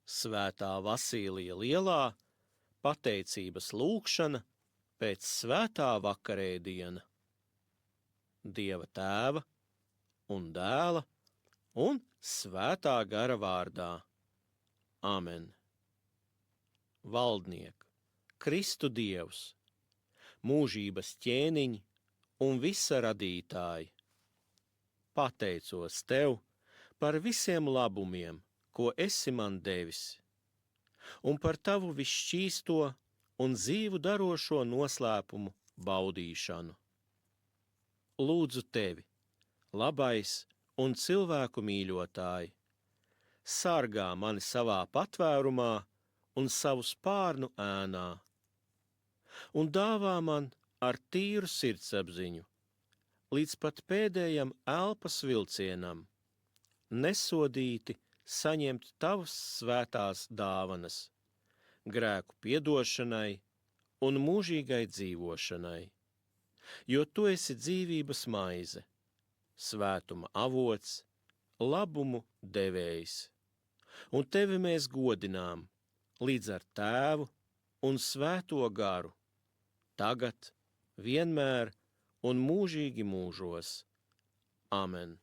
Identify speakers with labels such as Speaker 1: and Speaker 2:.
Speaker 1: Svētā Vasilija Lielā pateicības lūgšana pēc svētā vakarēdiena. Dieva Tēva un Dēla un Svētā gara vārdā. Amen. Valdnieku, Kristu Dievs, mūžības ķēniņi un visa radītāji, pateicos Tev par visiem labumiem, ko esi man devis, un par Tavu visšķīsto un dzīvu darošo noslēpumu baudīšanu. Lūdzu Tevi, labais un cilvēku mīļotāji, sargā mani savā patvērumā un savu spārnu ēnā, un dāvā man ar tīru sirdsapziņu, līdz pat pēdējam elpas vilcienam, nesodīti saņemt Tavas svētās dāvanas, grēku piedošanai un mūžīgai dzīvošanai, jo Tu esi dzīvības maize, svētuma avots, labumu devējs, un Tevi mēs godinām līdz ar Tēvu un Svēto garu, tagad, vienmēr un mūžīgi mūžos. Amen.